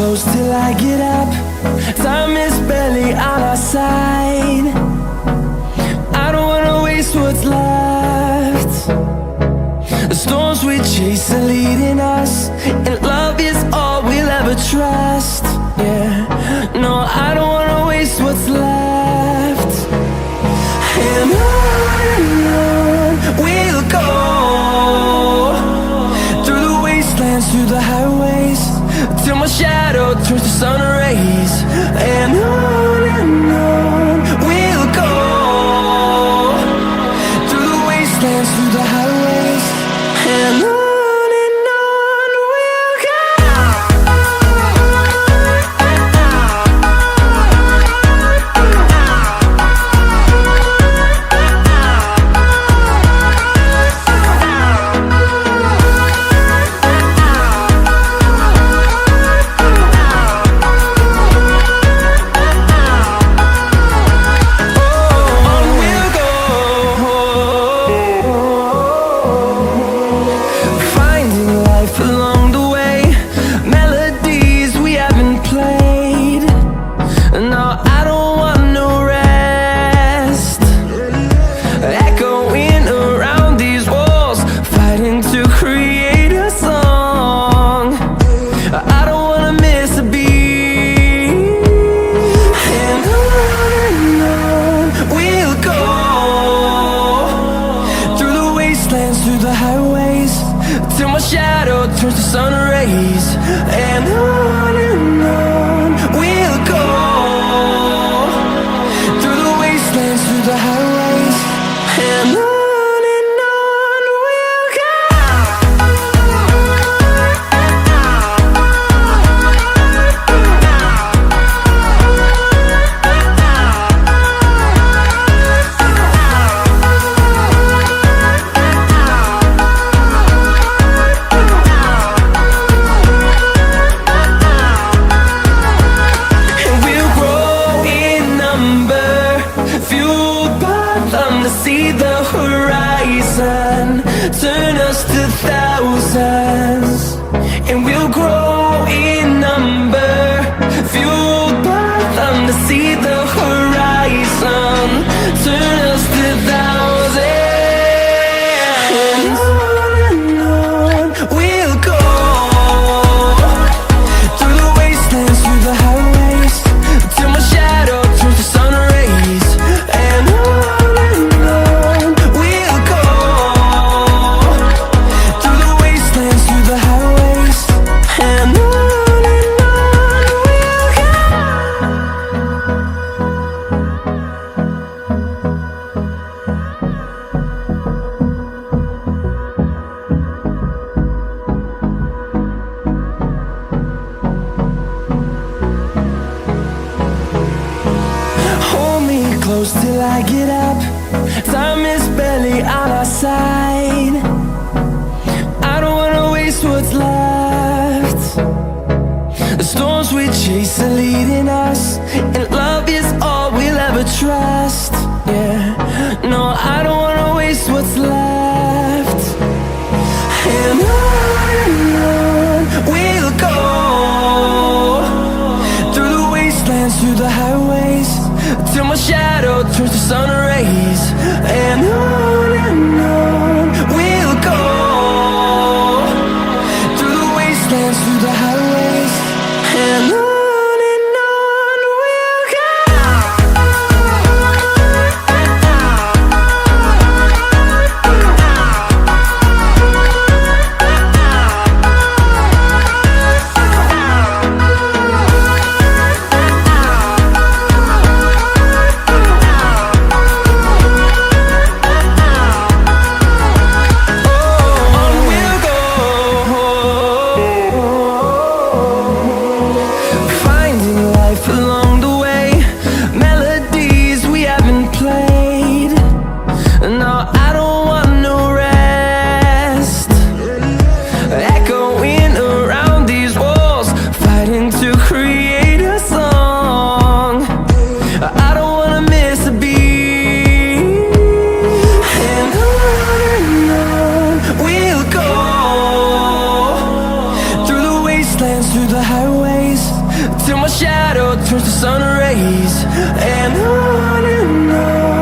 close till I get up. Time is barely on our side. I don't wanna waste what's left. The storms we chase are leading us, and love is all we'll ever trust. Yeah, no, I don't wanna waste what's left. And on we'll go, through the wastelands, through the highways, till my shadow turns to sun rays. And on we'll go, through the wastelands, through the highways, and on we'll go. Through the highways, till my shadow turns to sun rays. And on we'll go, through the wastelands, through the highways, and on we'll go. See the horizon, turn us to thousands, and we'll grow in number, fueled by them to see the horizon, turn us to thousands. And on we'll go, through the wastelands, through the highways, till my shadow turns to sun rays. And close till I get up. Time is barely on our side. I don't wanna waste what's left. The storms we chase are leading us, and love is all we'll ever trust. Yeah, no, I don't wanna waste what's left. And on we'll go, through the wastelands, through the highways, till my shadow turns to sun rays. And on we'll go, through the wastelands, through the highways, and on. through the highways, till my shadow turns to sun rays. And on